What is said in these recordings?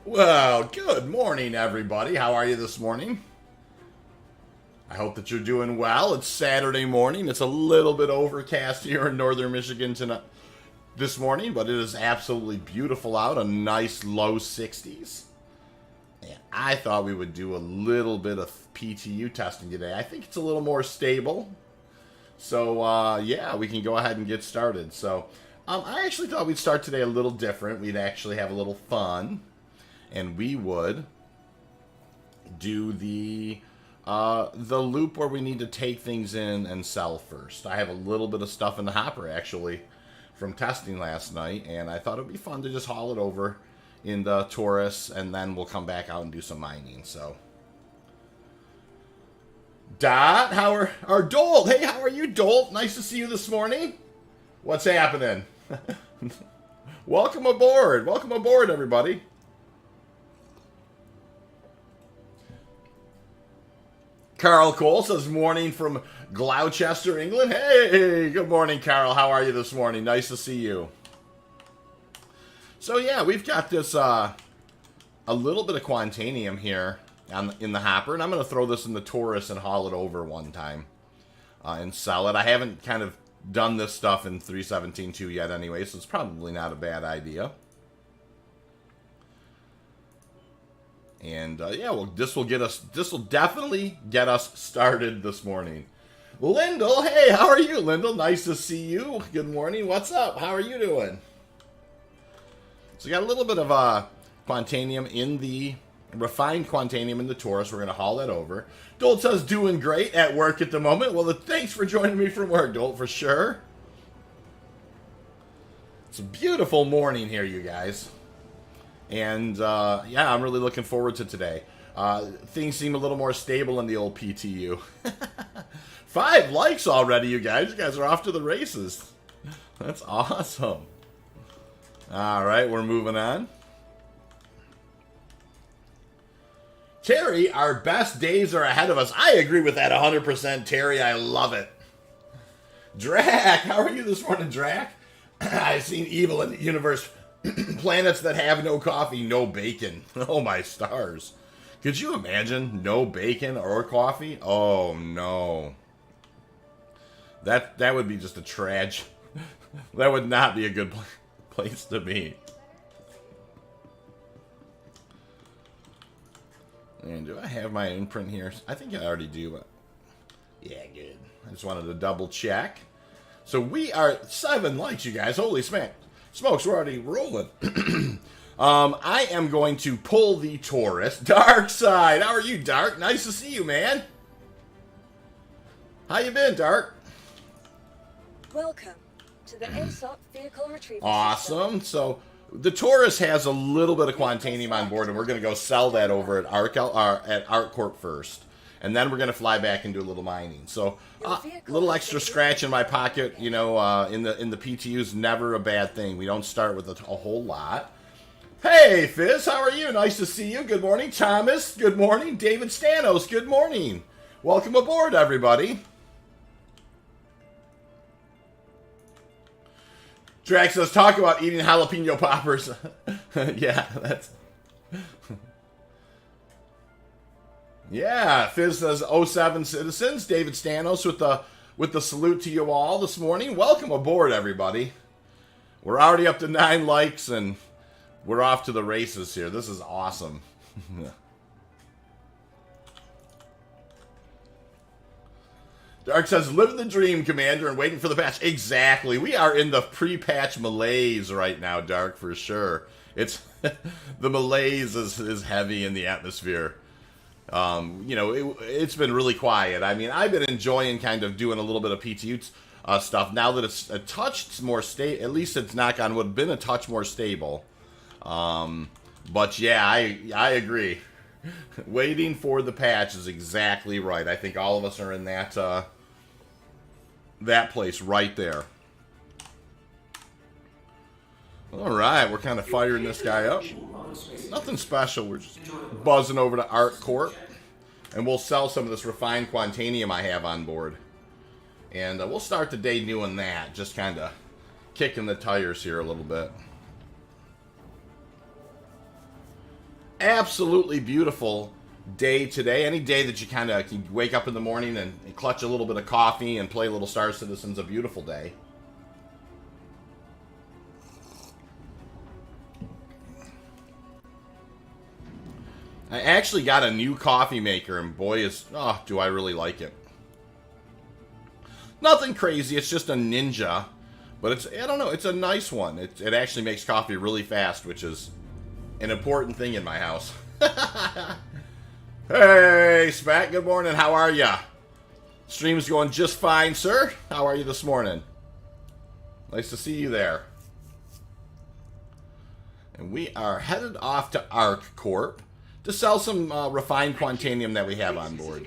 Well, good morning, everybody. How are you this morning? I hope that you're doing well. It's Saturday morning. It's a little bit overcast here in northern Michigan tonight, this morning, but it is absolutely beautiful out. A nice low 60s. And I thought we would do a little bit of PTU testing today. I think it's a little more stable. So, yeah, we can go ahead and get started. So, I actually thought we'd start today a little different. We'd actually have a little fun. And we would do the loop where we need to take things in and sell first. I have a little bit of stuff in the hopper, actually, from testing last night. And I thought it would be fun to just haul it over in the Taurus. And then we'll come back out and do some mining. So, Dot, how are Dolt? Hey, how are you, Dolt? Nice to see you this morning. What's happening? Welcome aboard. Welcome aboard, everybody. Carl Cole says, morning from Gloucester, England. Hey, good morning, Carl. How are you this morning? Nice to see you. So, yeah, we've got this, a little bit of Quantanium here in the hopper, and I'm going to throw this in the Taurus and haul it over one time and sell it. I haven't kind of done this stuff in 317.2 yet anyway, so it's probably not a bad idea. And, yeah, well, this will definitely get us started this morning. Lyndall, hey, how are you, Lyndall? Nice to see you. Good morning. What's up? How are you doing? So we got a little bit of Quantanium in the, refined Quantanium in the Taurus. We're going to haul that over. Dolt says, doing great at work at the moment. Well, thanks for joining me from work, Dolt, for sure. It's a beautiful morning here, you guys. And, yeah, I'm really looking forward to today. Things seem a little more stable in the old PTU. 5 likes already, you guys. You guys are off to the races. That's awesome. All right, we're moving on. Terry, our best days are ahead of us. I agree with that 100%, Terry. I love it. Drac, how are you this morning, Drac? I've seen evil in the universe. Planets that have no coffee, no bacon. Oh, my stars. Could you imagine no bacon or coffee? Oh, no. That would be just a tragedy. That would not be a good place to be. And do I have my imprint here? I think I already do, but yeah, good. I just wanted to double check. So we are 7 likes, you guys. Holy smokes, we're already rolling. I am going to pull the Taurus. Dark Side, how are you, Dark? Nice to see you, man. How you been, Dark? Welcome to the ASOP vehicle retrieval. Awesome. So the Taurus has a little bit of Quantanium on board, and we're going to go sell that over at ArcCorp first. And then we're going to fly back and do a little mining. So a little extra scratch in my pocket, you know, in the PTU is never a bad thing. We don't start with a whole lot. Hey, Fizz, how are you? Nice to see you. Good morning. Thomas, good morning. David Stanos, good morning. Welcome aboard, everybody. Drax says, talk about eating jalapeno poppers. Yeah, that's... Yeah, Fizz says 07 citizens. David Stanos with the salute to you all this morning. Welcome aboard, everybody. We're already up to 9 likes, and we're off to the races here. This is awesome. Dark says, living the dream, Commander, and waiting for the patch. Exactly. We are in the pre-patch malaise right now, Dark, for sure. It's the malaise is heavy in the atmosphere. You know, it's been really quiet. I mean, I've been enjoying kind of doing a little bit of PTU stuff now that it's a touch more stable. At least it's, knock on wood, been a touch more stable. But yeah, I agree. Waiting for the patch is exactly right. I think all of us are in that that place right there. All right, we're kind of firing this guy up. Nothing special. We're just buzzing over to ArcCorp, and we'll sell some of this refined Quantanium I have on board. And we'll start the day doing that, just kind of kicking the tires here a little bit. absolutely beautiful day today. Any day that you kind of can wake up in the morning and clutch a little bit of coffee and play a little Star Citizen's a beautiful day. I actually got a new coffee maker, and boy, do I really like it. Nothing crazy, it's just a Ninja, but I don't know, it's a nice one. It actually makes coffee really fast, which is an important thing in my house. Hey, Spat, good morning, how are ya? Stream's going just fine, sir. How are you this morning? Nice to see you there. And we are headed off to Arc Corp to sell some refined Quantanium that we have on board.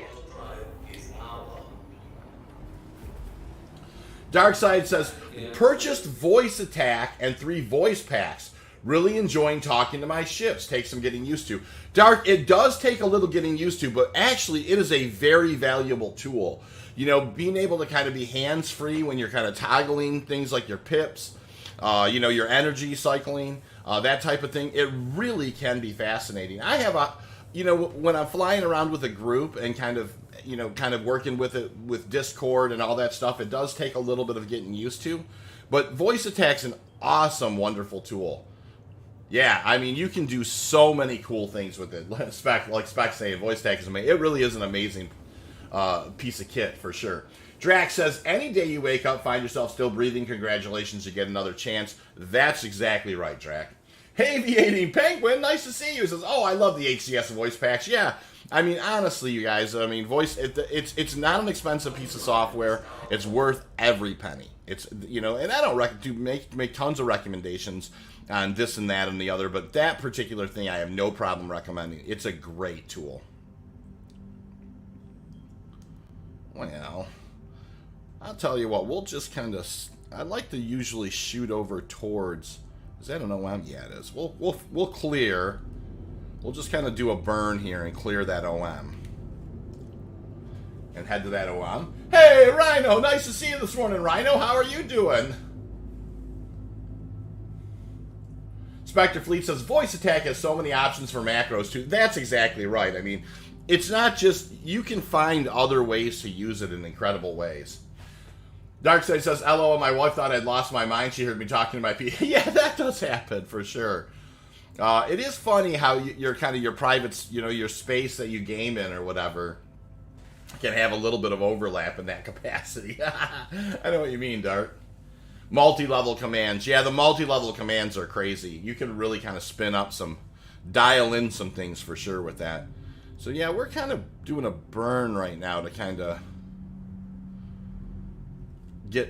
Darkside says, purchased voice attack and 3 voice packs. Really enjoying talking to my ships. Takes some getting used to. Dark, it does take a little getting used to, but actually it is a very valuable tool. You know, being able to kind of be hands-free when you're kind of toggling things like your pips, you know, your energy cycling, that type of thing. It really can be fascinating. I have you know, when I'm flying around with a group and kind of working with it with Discord and all that stuff, it does take a little bit of getting used to. But voice attack's an awesome, wonderful tool. Yeah, I mean, you can do so many cool things with it. Like Spec saying, voice attack is amazing. It really is an amazing piece of kit for sure. Drax says, any day you wake up, find yourself still breathing, congratulations, you get another chance. That's exactly right, Drax. Aviating Penguin, nice to see you. He says, oh, I love the HCS voice packs. Yeah, I mean, honestly, you guys, I mean, it's not an expensive piece of software. It's worth every penny. It's, you know, and I don't make tons of recommendations on this and that and the other, but that particular thing I have no problem recommending. It's a great tool. Well, I'll tell you what, we'll just kind of, I like to usually shoot over towards, is that an OM? Yeah, it is. We'll clear. We'll just kind of do a burn here and clear that OM. And head to that OM. Hey, Rhino! Nice to see you this morning, Rhino. How are you doing? Spectre Fleet says, voice attack has so many options for macros, too. That's exactly right. I mean, it's not just, you can find other ways to use it in incredible ways. Darkside says, LOL, my wife thought I'd lost my mind. She heard me talking to my P. Yeah, that does happen, for sure. It is funny how your kind of your private, you know, your space that you game in or whatever can have a little bit of overlap in that capacity. I know what you mean, Dart. Multi-level commands. Yeah, the multi-level commands are crazy. You can really kind of dial in some things for sure with that. So yeah, we're kind of doing a burn right now to kind of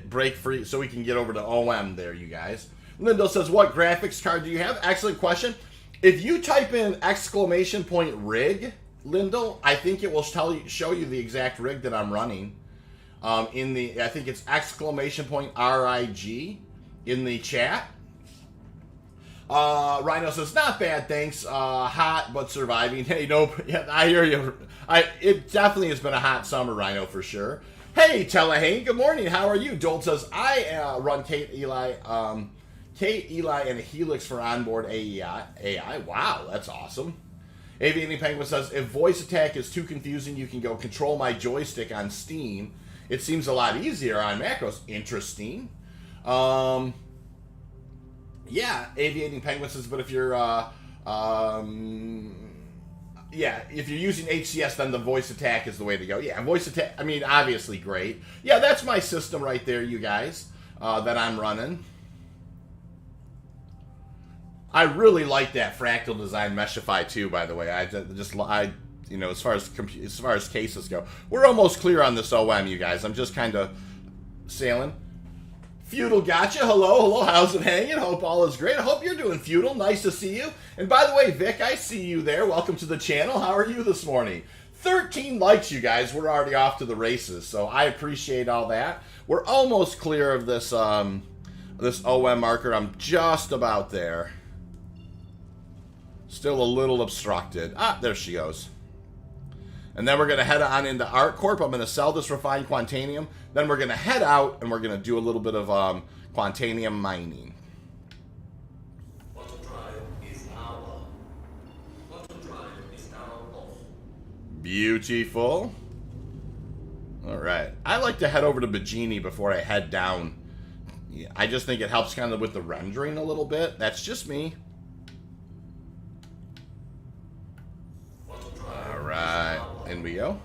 break free so we can get over to OM there, you guys. Lindo says, what graphics card do you have? Excellent question. If you type in !rig, Lindo, I think it will show you the exact rig that I'm running. I think it's !RIG in the chat. Rhino says, not bad, thanks. Hot, but surviving. Hey, nope. Yeah, I hear you. It definitely has been a hot summer, Rhino, for sure. Hey, Telehane, good morning. How are you? Dolt says, I run Kate, Eli, and a Helix for onboard AI. Wow, that's awesome. Aviating Penguin says, if voice attack is too confusing, you can go control my joystick on Steam. It seems a lot easier on macros. Interesting. Yeah, Aviating Penguin says, but if you're, yeah, if you're using HCS, then the voice attack is the way to go. Yeah, voice attack, I mean, obviously great. Yeah, that's my system right there, you guys, that I'm running. I really like that Fractal Design Meshify too, by the way. You know, as far as cases go, we're almost clear on this OM, you guys. I'm just kind of sailing. Feudal gotcha. Hello, how's it hanging? Hope all is great. I hope you're doing, Feudal. Nice to see you. And by the way, Vic, I see you there. Welcome to the channel. How are you this morning? 13 likes, you guys. We're already off to the races, so I appreciate all that. We're almost clear of this this OM marker. I'm just about there. Still a little obstructed. Ah, there she goes. And then we're going to head on into ArcCorp. I'm going to sell this refined Quantanium. Then we're going to head out and we're going to do a little bit of Quantanium mining. Beautiful. All right. I like to head over to Bajini before I head down. Yeah, I just think it helps kind of with the rendering a little bit. That's just me. All right. In we go.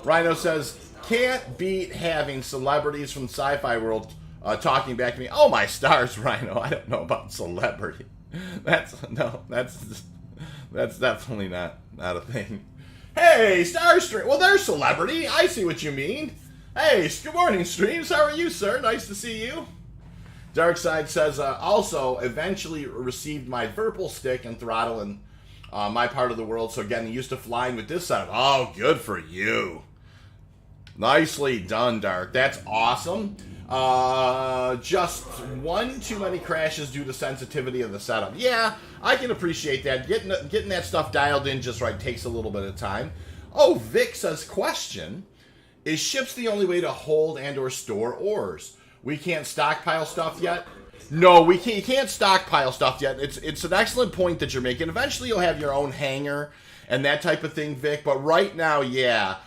Rhino says, can't beat having celebrities from sci-fi world talking back to me. Oh, my stars, Rhino. I don't know about celebrity. That's definitely not a thing. Hey, Starstream. Well, there's celebrity. I see what you mean. Hey, good morning, Streams. How are you, sir? Nice to see you. Darkside says, also, eventually received my Verpal stick and throttle in my part of the world, so getting used to flying with this setup. Oh, good for you. Nicely done, Dark. That's awesome. Just one too many crashes due to sensitivity of the setup. Yeah, I can appreciate that. Getting that stuff dialed in just right takes a little bit of time. Oh, Vic says, question, is ships the only way to hold and or store ores? We can't stockpile stuff yet? No, we can't. You can't stockpile stuff yet. It's an excellent point that you're making. Eventually you'll have your own hangar and that type of thing, Vic. But right now, yeah,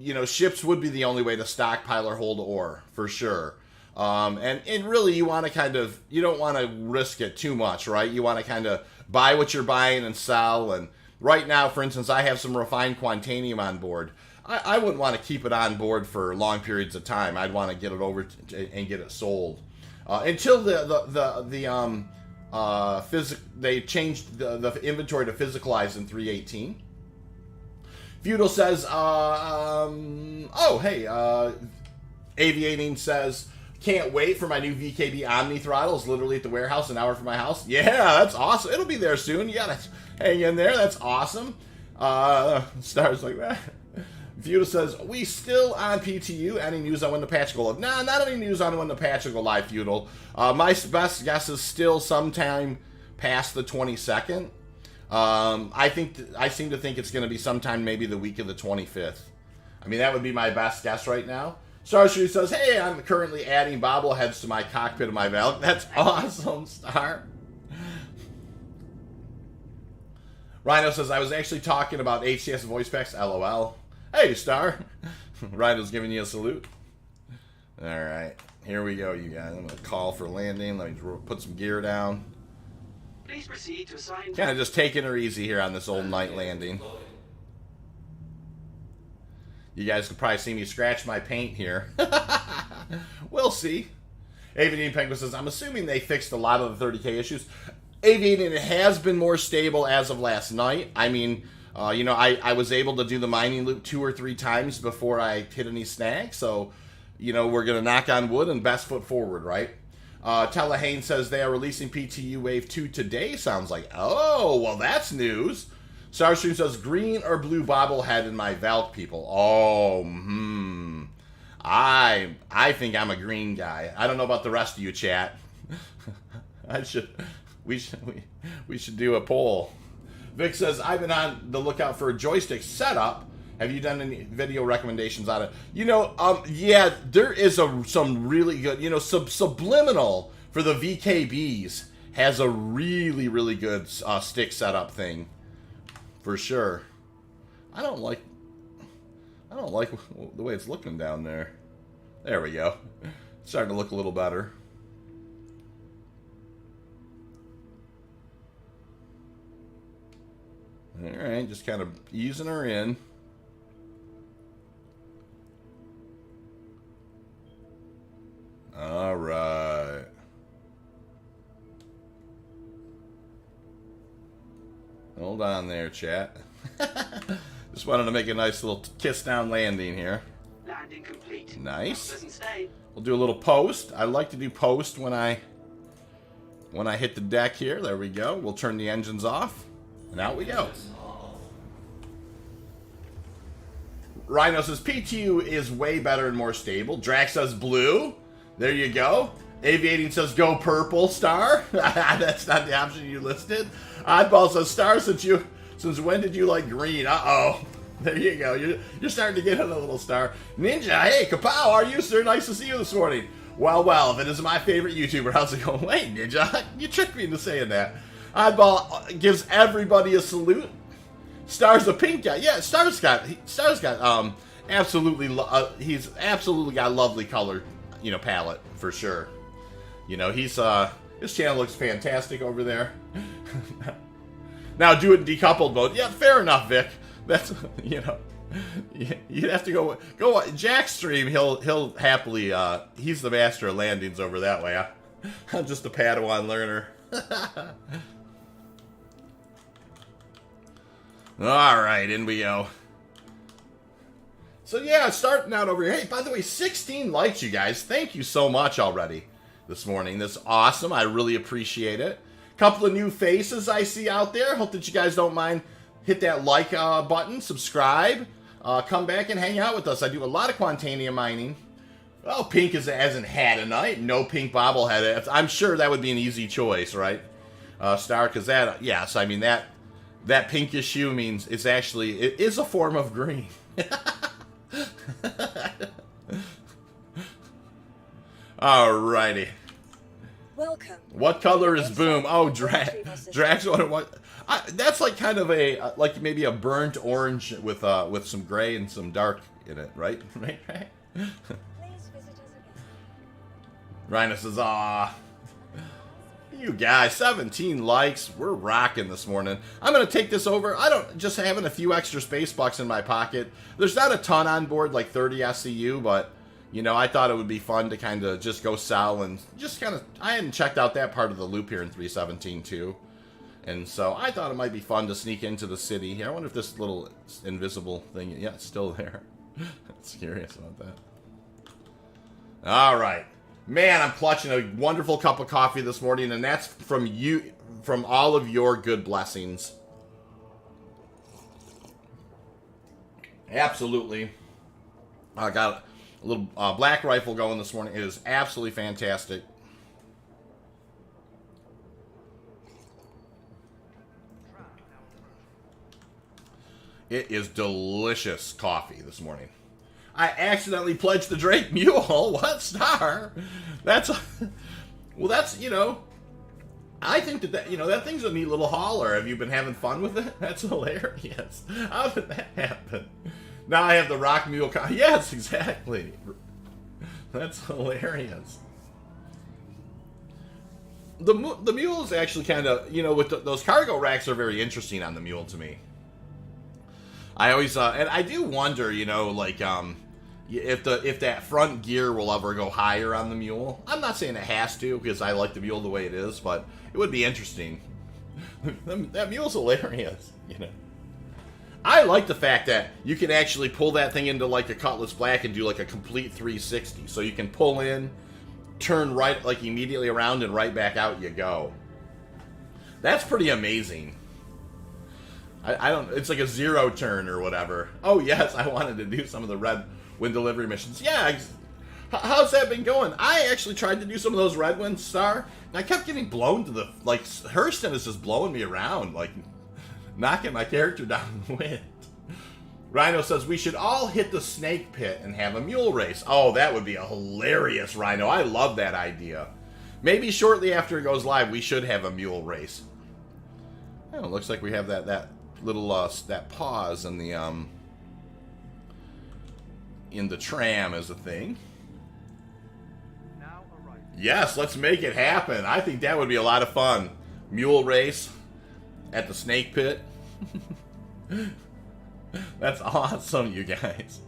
you know, ships would be the only way to stockpile or hold ore, for sure. And really, you want to kind of, you don't want to risk it too much, right? You want to kind of buy what you're buying and sell. And right now, for instance, I have some refined Quantanium on board. I wouldn't want to keep it on board for long periods of time. I'd want to get it over and get it sold. Until they changed the inventory to physicalize in 3.18. Feudal says, oh, hey, Aviating says, can't wait for my new VKB Omni throttles, literally at the warehouse, an hour from my house. Yeah, that's awesome. It'll be there soon. You gotta hang in there. That's awesome. Stars like that. Feudal says, we still on PTU. Any news on when the patch will go live? Nah, not any news on when the patch will go live, Feudal. My best guess is still sometime past the 22nd. I seem to think it's going to be sometime maybe the week of the 25th. I mean, that would be my best guess right now. Starstream says, hey, I'm currently adding bobbleheads to my cockpit of my Valk. That's awesome, Star. Rhino says, I was actually talking about HCS voice packs, LOL. Hey, Star. Rhino's giving you a salute. All right, here we go, you guys. I'm going to call for landing. Let me put some gear down. Please proceed to assign. Kind of just taking her easy here on this old night landing. You guys can probably see me scratch my paint here. We'll see. Aviating Penguin says, I'm assuming they fixed a lot of the 30K issues. Aviating, it has been more stable as of last night. I mean, you know, I was able to do the mining loop 2 or 3 times before I hit any snags. So, you know, we're going to knock on wood and best foot forward, right? Telehane says they are releasing PTU Wave 2 today. Sounds like, oh, well, that's news. Starstream says green or blue bobblehead in my Valk, people. Oh, I think I'm a green guy. I don't know about the rest of you, chat. We should do a poll. Vic says, I've been on the lookout for a joystick setup. Have you done any video recommendations on it? You know, yeah, there is some really good, you know, Subliminal for the VKBs has a really, really good stick setup thing, for sure. I don't like the way it's looking down there. There we go. It's starting to look a little better. All right, just kind of easing her in. All right. Hold on there, chat. Just wanted to make a nice little kiss down landing here. Landing complete. Nice. Doesn't stay. We'll do a little post. I like to do post when I hit the deck here. There we go. We'll turn the engines off, and out we go. Rhino says PTU is way better and more stable. Drax says blue. There you go. Aviating says go purple, Star. That's not the option you listed. Oddball says Star, since when did you like green? Uh-oh. There you go. You're starting to get a little, Star. Ninja, hey, kapow, are you, sir? Nice to see you this morning. Well, if it is my favorite YouTuber, how's it going? Wait, Ninja, you tricked me into saying that. Oddball gives everybody a salute. Star's a pink guy. Yeah, Star's got absolutely he's absolutely got a lovely color, you know, palette for sure. You know, he's his channel looks fantastic over there. Now do it in decoupled mode. Yeah, fair enough, Vic. That's, you know, you'd have to go Jack's stream. He'll happily he's the master of landings over that way. I'm just a Padawan learner. All right, in we go. So yeah, starting out over here. Hey, by the way, 16 likes, you guys. Thank you so much already this morning. That's awesome. I really appreciate it. Couple of new faces I see out there. Hope that you guys don't mind. Hit that like button, subscribe, come back and hang out with us. I do a lot of Quantanium mining. Oh, pink hasn't had a night. No pink bobblehead. I'm sure that would be an easy choice, right? Star, because that, yes, I mean that pinkish hue means it is a form of green. Alrighty. Welcome. What color is Boom? Oh, Drax. What? That's like kind of a like maybe a burnt orange with some gray and some dark in it, right? Right. Please visit us again. Rhino says, "Ah, you guys, 17 likes. We're rocking this morning. I'm gonna take this over. I don't just having a few extra space bucks in my pocket. There's not a ton on board, like 30 SCU, but." You know, I thought it would be fun to kind of just go sell and just kind of... I hadn't checked out that part of the loop here in 317 too. And so I thought it might be fun to sneak into the city here. I wonder if this little invisible thing... Yeah, it's still there. I'm curious about that. All right. Man, I'm clutching a wonderful cup of coffee this morning, and that's from you, from all of your good blessings. Absolutely. I got a little black rifle going this morning. It is absolutely fantastic. It is delicious coffee this morning. I accidentally pledged the Drake Mule. What, Star? That's, well, that's, you know, I think that, you know, that thing's a neat little hauler. Have you been having fun with it? That's hilarious. How did that happen? Now I have the Rock Mule. Yes, exactly. That's hilarious. The Mule is actually kind of, you know, with those cargo racks are very interesting on the Mule to me. I always, and I do wonder, you know, like, if that front gear will ever go higher on the Mule. I'm not saying it has to, because I like the Mule the way it is, but it would be interesting. That Mule's hilarious, you know. I like the fact that you can actually pull that thing into like a Cutlass Black and do like a complete 360. So you can pull in, turn right, like immediately around and right back out you go. That's pretty amazing. I don't, it's like a zero turn or whatever. Oh yes, I wanted to do some of the red wind delivery missions. Yeah, how's that been going? I actually tried to do some of those red wind, Star, and I kept getting blown to the, like, Hurston is just blowing me around, like, knocking my character down the wind. Rhino says, we should all hit the snake pit and have a mule race. Oh, that would be a hilarious, Rhino. I love that idea. Maybe shortly after it goes live, we should have a mule race. Oh, it looks like we have that little, that pause in the tram as a thing. Now arriving. Yes, let's make it happen. I think that would be a lot of fun. Mule race at the snake pit. That's awesome, you guys.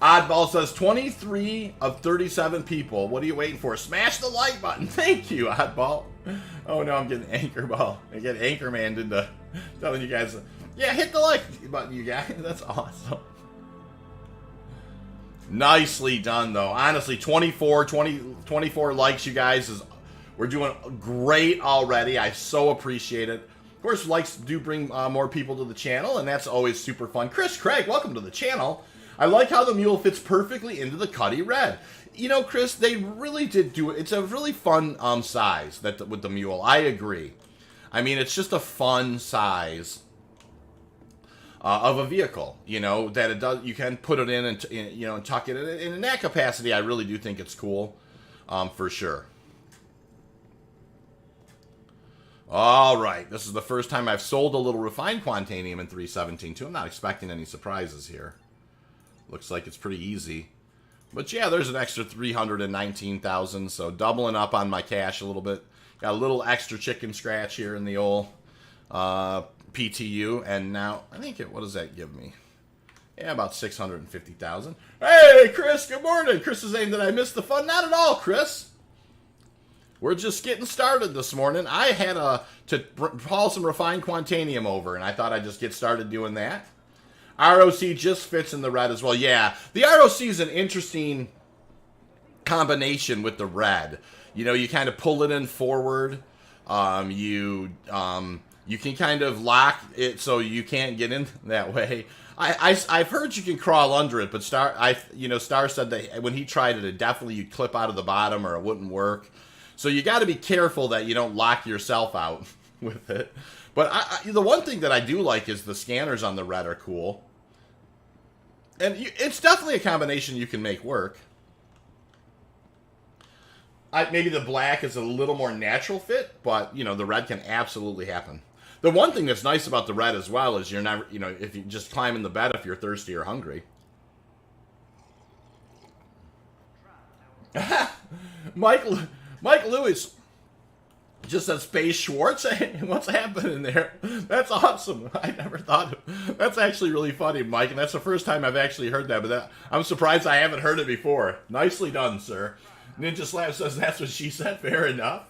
Oddball says 23 of 37 people. What are you waiting for? Smash the like button. Thank you, Oddball. Oh no, I'm getting Anchorball. I get Anchorman into telling you guys, yeah, hit the like button, you guys. That's awesome. Nicely done, though. Honestly, 24 likes, you guys. We're doing great already. I so appreciate it. Of course, likes do bring more people to the channel, and that's always super fun. Chris Craig, welcome to the channel. I like how the mule fits perfectly into the Cuddy Red. You know, Chris, they really did do it. It's a really fun size with the mule. I agree. I mean, it's just a fun size of a vehicle. You know that it does. You can put it in and you know, and tuck it in. In that capacity, I really do think it's cool, for sure. All right, this is the first time I've sold a little refined Quantanium in 317.2. I'm not expecting any surprises here. Looks like it's pretty easy. But yeah, there's an extra 319,000, so doubling up on my cash a little bit. Got a little extra chicken scratch here in the old PTU, and now, I think what does that give me? Yeah, about 650,000. Hey, Chris, good morning. Chris is saying that I missed the fun. Not at all, Chris. We're just getting started this morning. I had to haul some refined Quantanium over, and I thought I'd just get started doing that. ROC just fits in the red as well. Yeah, the ROC is an interesting combination with the red. You know, you kind of pull it in forward. You can kind of lock it so you can't get in that way. I've heard you can crawl under it, but Star said that when he tried it, definitely you'd clip out of the bottom or it wouldn't work. So you got to be careful that you don't lock yourself out with it. But the one thing that I do like is the scanners on the red are cool. And it's definitely a combination you can make work. Maybe the black is a little more natural fit, but, the red can absolutely happen. The one thing that's nice about the red as well is you're never, if you just climb in the bed if you're thirsty or hungry. Mike Lewis just said Space Schwartz. What's happening there? That's awesome. I never thought of. That's actually really funny, Mike, and that's the first time I've actually heard that. But I'm surprised I haven't heard it before. Nicely done, sir. Ninja Slab says that's what she said. Fair enough.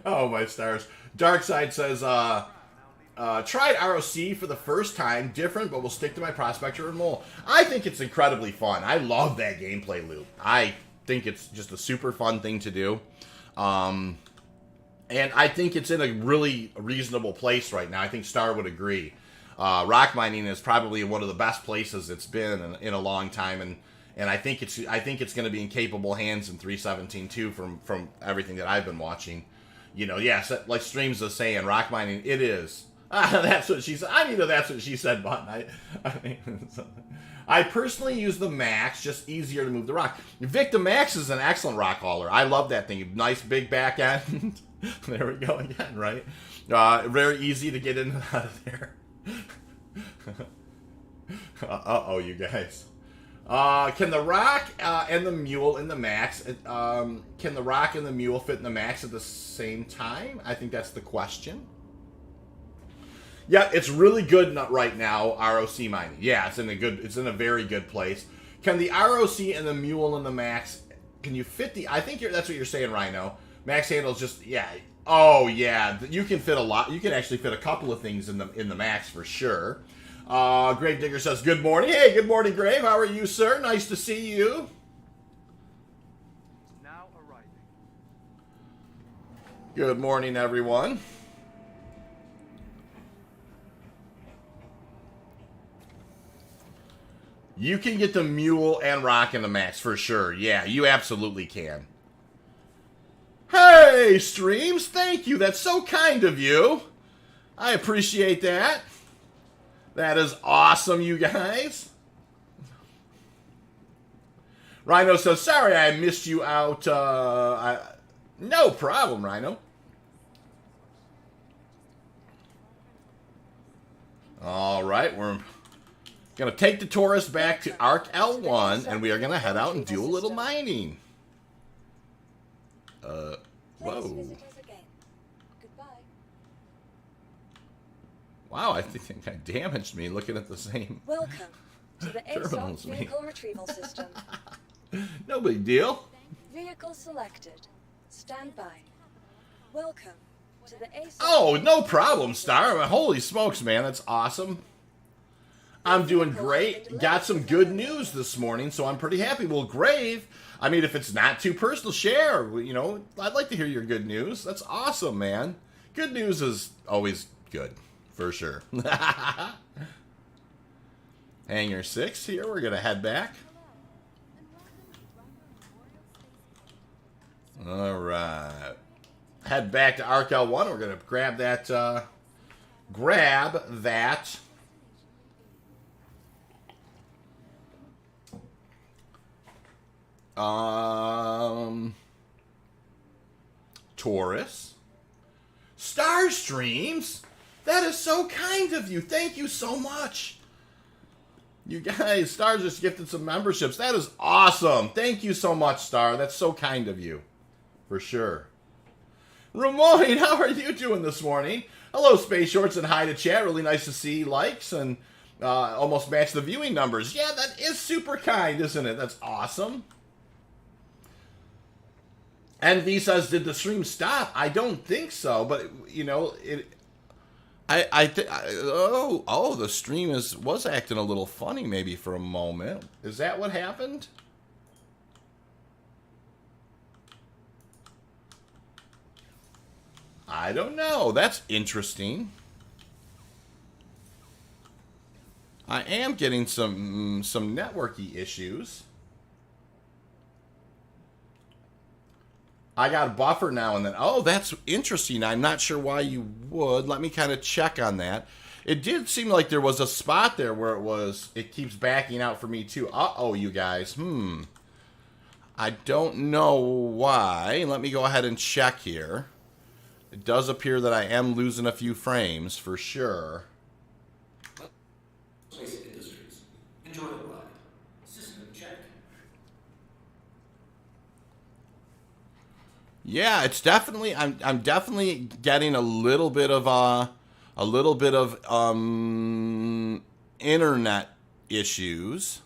Oh my stars. Darkside says, tried ROC for the first time, different, but will stick to my Prospector and Mole. I think it's incredibly fun. I love that gameplay loop. I think it's just a super fun thing to do. And I think it's in a really reasonable place right now. I think Star would agree. Rock mining is probably one of the best places it's been in a long time, and I think it's going to be in capable hands in 317 from everything that I've been watching. Yes, like Streams is saying, rock mining, it is. That's what she said. That's what she said, but I personally use the Max, just easier to move the rock. Vic, the Max is an excellent rock hauler. I love that thing. Nice big back end. There we go again, right? Very easy to get in and out of there. Uh-oh, you guys. Can the rock and the mule in the Max, can the rock and the mule fit in the Max at the same time? I think that's the question. Yeah, it's really good right now, ROC mining. Yeah, it's in a very good place. Can the ROC and the mule and the Max, can you fit I think that's what you're saying, Rhino. Max handle's just, yeah. Oh, yeah, you can fit a lot. You can actually fit a couple of things in the Max for sure. Grave Digger says, good morning. Hey, good morning, Grave. How are you, sir? Nice to see you. Now arriving. Good morning, everyone. You can get the mule and rock in the Max for sure. Yeah, you absolutely can. Hey, Streams. Thank you. That's so kind of you. I appreciate that. That is awesome, you guys. Rhino says, sorry I missed you out. No problem, Rhino. All right, we're going to take the Taurus back to Arc L1, and we are going to head out and do a little mining. Whoa. Wow, I think I damaged me looking at the same. Welcome to the Terminals, ASOC vehicle retrieval system. No big deal. Vehicle selected. Stand by. Welcome to the ASOC. Oh, no problem, Star. Holy smokes, man. That's awesome. I'm doing great. Got some good news this morning, so I'm pretty happy. Well, Grave, I mean, if it's not too personal, share. I'd like to hear your good news. That's awesome, man. Good news is always good, for sure. Hangar 6 here. We're going to head back. All right. Head back to Arc L1. We're going to grab that Taurus. Star Streams. That is so kind of you. Thank you so much. You guys, Star just gifted some memberships. That is awesome. Thank you so much, Star. That's so kind of you. For sure. Ramon, how are you doing this morning? Hello, Space Shorts, and hi to chat. Really nice to see likes and almost match the viewing numbers. Yeah, that is super kind, isn't it? That's awesome. NV says, did the stream stop? I don't think so, but, you know, the stream was acting a little funny maybe for a moment. Is that what happened? I don't know. That's interesting. I am getting some networky issues. I got a buffer now and then. Oh, that's interesting. I'm not sure why you would. Let me kind of check on that. It did seem like there was a spot there where it keeps backing out for me too. Uh-oh, you guys. I don't know why. Let me go ahead and check here. It does appear that I am losing a few frames for sure. Basic Industries. Enjoy the ride. System check. Yeah, it's definitely I'm definitely getting a little bit of internet issues.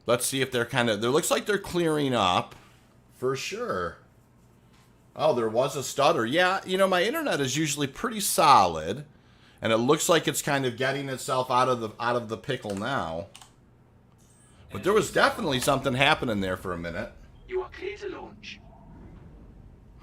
Let's see if they're there looks like they're clearing up for sure. Oh, there was a stutter. Yeah, you know, my internet is usually pretty solid, and it looks like it's kind of getting itself out of the pickle now. But there was definitely something happening there for a minute. You are clear to launch.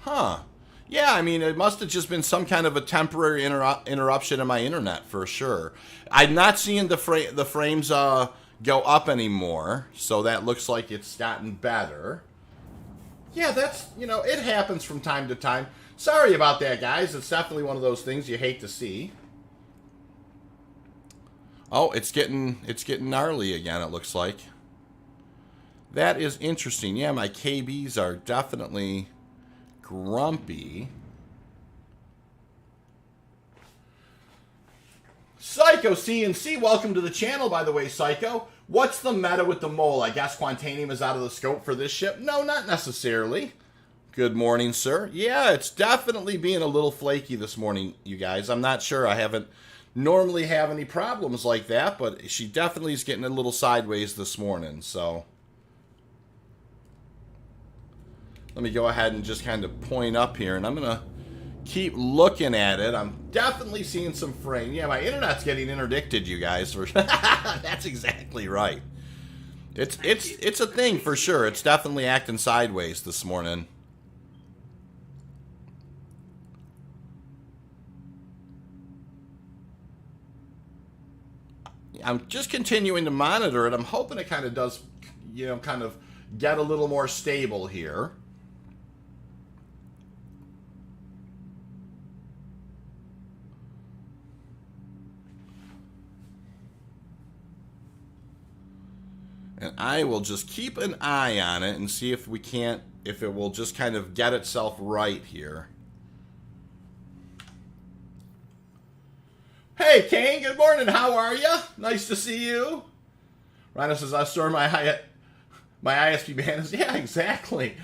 Huh. Yeah, I mean, it must have just been some kind of a temporary interruption in my internet for sure. I'm not seeing the frames go up anymore, so that looks like it's gotten better. Yeah, that's, you know, it happens from time to time. Sorry about that, guys. It's definitely one of those things you hate to see. Oh, it's getting gnarly again, it looks like. That is interesting. Yeah, my KBs are definitely grumpy. Psycho CNC, welcome to the channel, by the way, Psycho. What's the meta with the mole? I guess Quantanium is out of the scope for this ship? No, not necessarily. Good morning, sir. Yeah, it's definitely being a little flaky this morning, you guys. I'm not sure. I haven't normally have any problems like that, but she definitely is getting a little sideways this morning, so. Let me go ahead and just kind of point up here, and I'm going to keep looking at it. I'm definitely seeing some frame. Yeah, my internet's getting interdicted, you guys. That's exactly right. It's a thing for sure. It's definitely acting sideways this morning. I'm just continuing to monitor it. I'm hoping it kind of does, you know, kind of get a little more stable here. And I will just keep an eye on it and see if it will just kind of get itself right here. Hey, Kane, good morning. How are you? Nice to see you. Rhino says, I store my ISP Mantis. Yeah, exactly.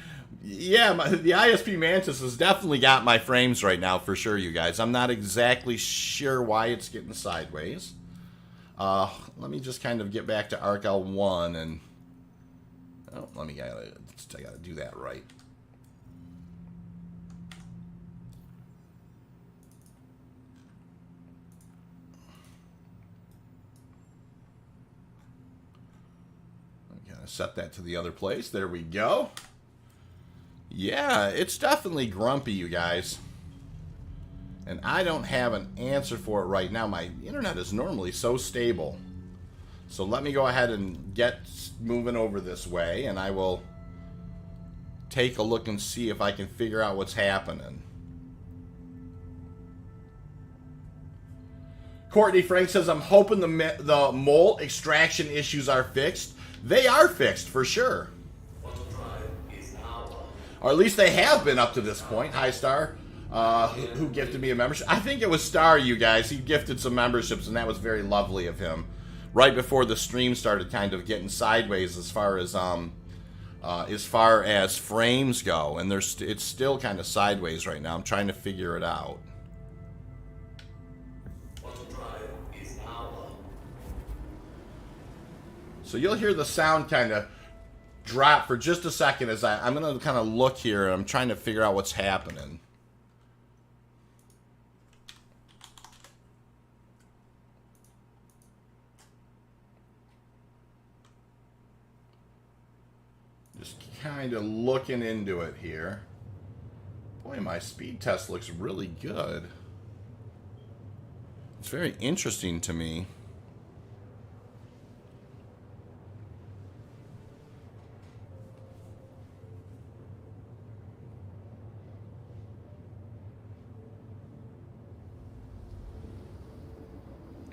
Yeah, the ISP Mantis has definitely got my frames right now for sure, you guys. I'm not exactly sure why it's getting sideways. Let me just kind of get back to ARC-L1 and I gotta do that right. I gotta set that to the other place. There we go. Yeah, it's definitely grumpy, you guys. And I don't have an answer for it right now. My internet is normally so stable. So let me go ahead and get moving over this way, and I will take a look and see if I can figure out what's happening. Courtney Frank says, I'm hoping the mole extraction issues are fixed. They are fixed, for sure. Or at least they have been up to this point. Hi, Star. Who gifted me a membership? I think it was Star, you guys. He gifted some memberships, and that was very lovely of him. Right before the stream started kind of getting sideways as far as frames go. And it's still kind of sideways right now. I'm trying to figure it out. So you'll hear the sound kind of drop for just a second as I'm going to kind of look here, and I'm trying to figure out what's happening. Just kind of looking into it here. Boy, my speed test looks really good. It's very interesting to me.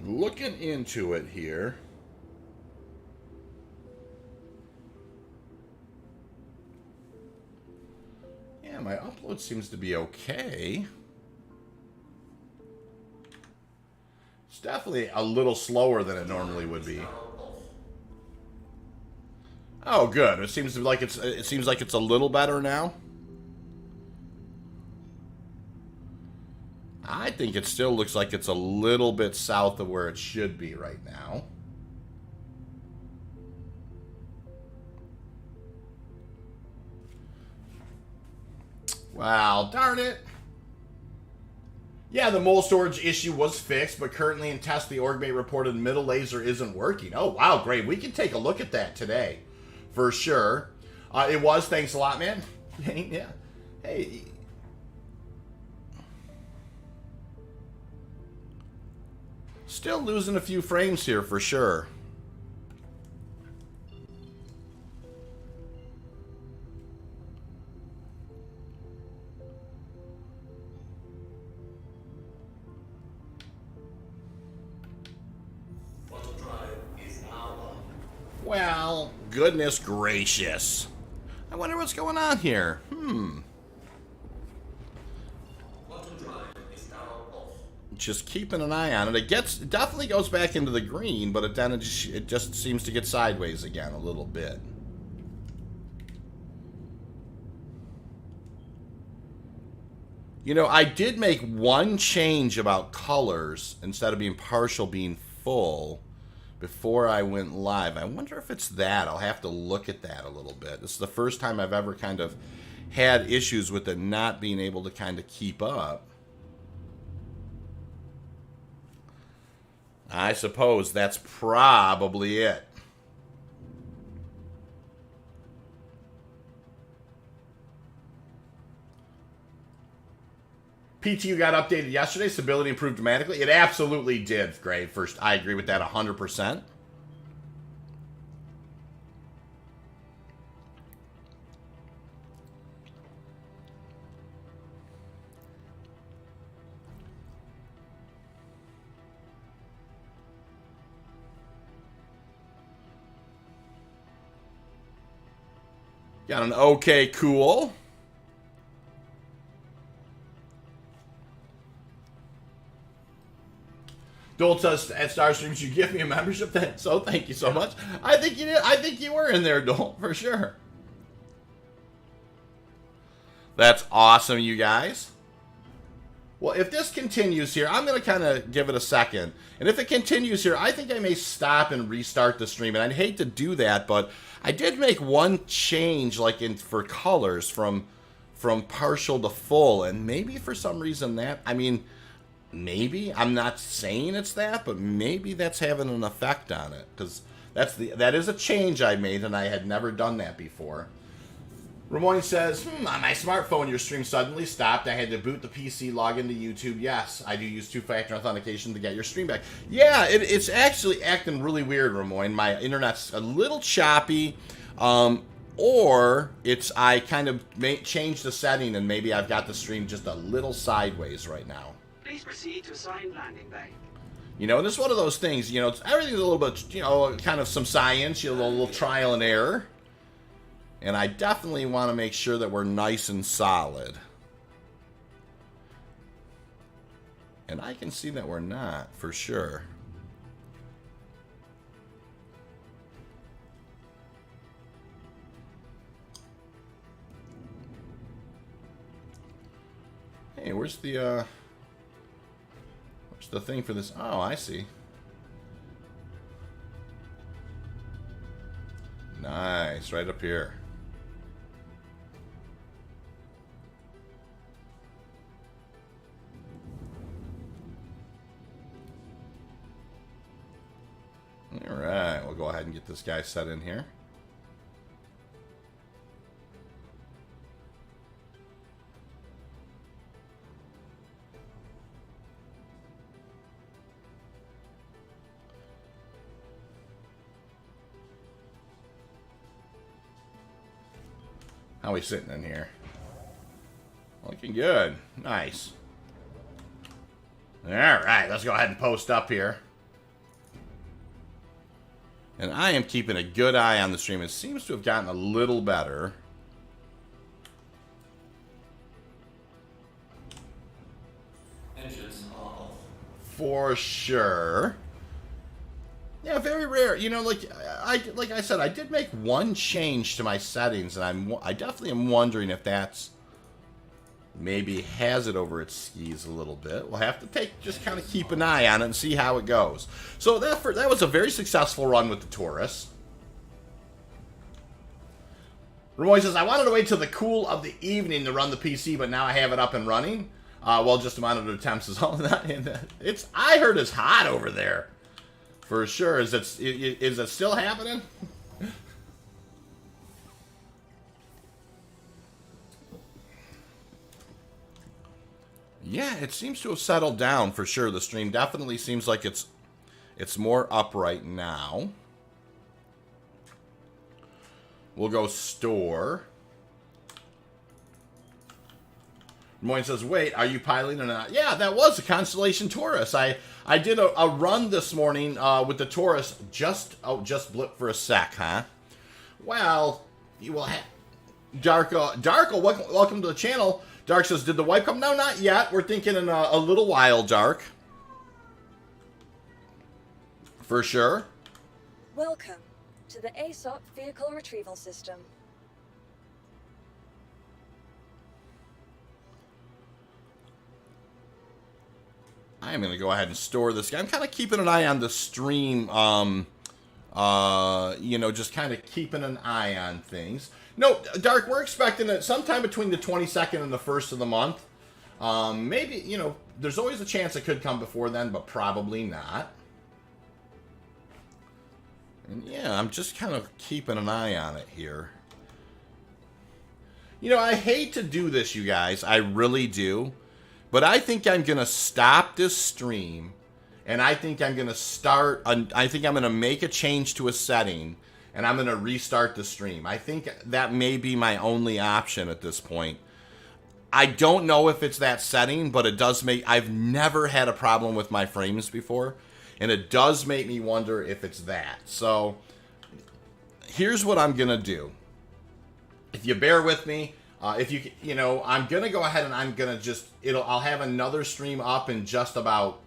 Looking into it here. Yeah, my upload seems to be okay. It's definitely a little slower than it normally would be. Oh, good. It seems like it's a little better now. I think it still looks like it's a little bit south of where it should be right now. Wow, darn it. Yeah, the mole storage issue was fixed, but currently in test, the OrgMate reported middle laser isn't working. Oh, wow, great. We can take a look at that today, for sure. It was. Thanks a lot, man. Yeah. Hey. Still losing a few frames here, for sure. Well, goodness gracious. I wonder what's going on here. Just keeping an eye on it. It definitely goes back into the green, but then it just seems to get sideways again a little bit. You know, I did make one change about colors instead of being partial, being full before I went live. I wonder if it's that. I'll have to look at that a little bit. This is the first time I've ever kind of had issues with it not being able to kind of keep up. I suppose that's probably it. PTU got updated yesterday. Stability improved dramatically. It absolutely did, Gray. First, I agree with that 100%. Got an okay, cool. Dole says at Star Streams, you give me a membership. So thank you so much. I think you did. I think you were in there, Dole, for sure. That's awesome, you guys. Well, if this continues here, I'm going to kind of give it a second. And if it continues here, I think I may stop and restart the stream. And I'd hate to do that, but I did make one change, like for colors from partial to full. And maybe for some reason that, I mean, maybe, I'm not saying it's that, but maybe that's having an effect on it. Because that is a change I made, and I had never done that before. Ramon says, on my smartphone, your stream suddenly stopped. I had to boot the PC, log into YouTube. Yes, I do use two-factor authentication to get your stream back. Yeah, it's actually acting really weird, Ramon. My internet's a little choppy, or I kind of changed the setting, and maybe I've got the stream just a little sideways right now. Please proceed to assigned landing bay. You know, and it's one of those things, you know, everything's a little bit, you know, kind of some science, you know, a little trial and error. And I definitely want to make sure that we're nice and solid. And I can see that we're not, for sure. Hey, where's the thing for this? Oh, I see. Nice, right up here. All right, we'll go ahead and get this guy set in here. How are we sitting in here? Looking good. Nice. All right, let's go ahead and post up here. And I am keeping a good eye on the stream. It seems to have gotten a little better. Engines off. For sure. Yeah, very rare. You know, like I said, I did make one change to my settings, and I definitely am wondering if that's maybe has it over its skis a little bit. We'll have to just kind of keep an eye on it and see how it goes. So that was a very successful run with the Taurus. Roy says, I wanted to wait till the cool of the evening to run the PC, but now I have it up and running. Well, just a amount of attempts is all that. It's I heard it's hot over there. For sure. Is it still happening? Yeah, it seems to have settled down for sure. The stream definitely seems like it's more upright now. We'll go store. Moyne says, wait, are you piloting or not? Yeah, that was a Constellation Taurus. I did a run this morning with the Taurus. Just blip for a sec, huh? Well, you will have... Darko, welcome to the channel. Dark says, did the wipe come? No, not yet. We're thinking in a little while, Dark. For sure. Welcome to the ASOP Vehicle Retrieval System. I am going to go ahead and store this guy. I'm kind of keeping an eye on the stream, you know, just kind of keeping an eye on things. No, Dark, we're expecting it sometime between the 22nd and the 1st of the month. Maybe, you know, there's always a chance it could come before then, but probably not. And yeah, I'm just kind of keeping an eye on it here. You know, I hate to do this, you guys. I really do. But I think I'm going to stop this stream, and I think I'm going to start, I think I'm going to make a change to a setting, and I'm going to restart the stream. I think that may be my only option at this point. I don't know if it's that setting, but it does make, I've never had a problem with my frames before, and it does make me wonder if it's that. So, here's what I'm going to do. If you bear with me, if you know, I'm going to go ahead and I'm going to just, I'll have another stream up in just about,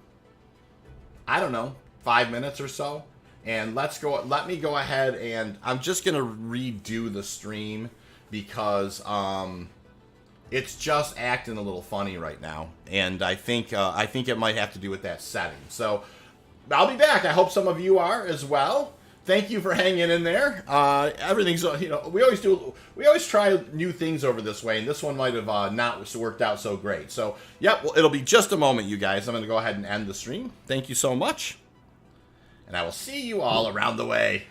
I don't know, 5 minutes or so. And let me go ahead and I'm just going to redo the stream because it's just acting a little funny right now. And I think it might have to do with that setting. So I'll be back. I hope some of you are as well. Thank you for hanging in there. Everything's, you know, we always try new things over this way, and this one might have not worked out so great. So, yep, well, it'll be just a moment, you guys. I'm going to go ahead and end the stream. Thank you so much, and I will see you all around the way.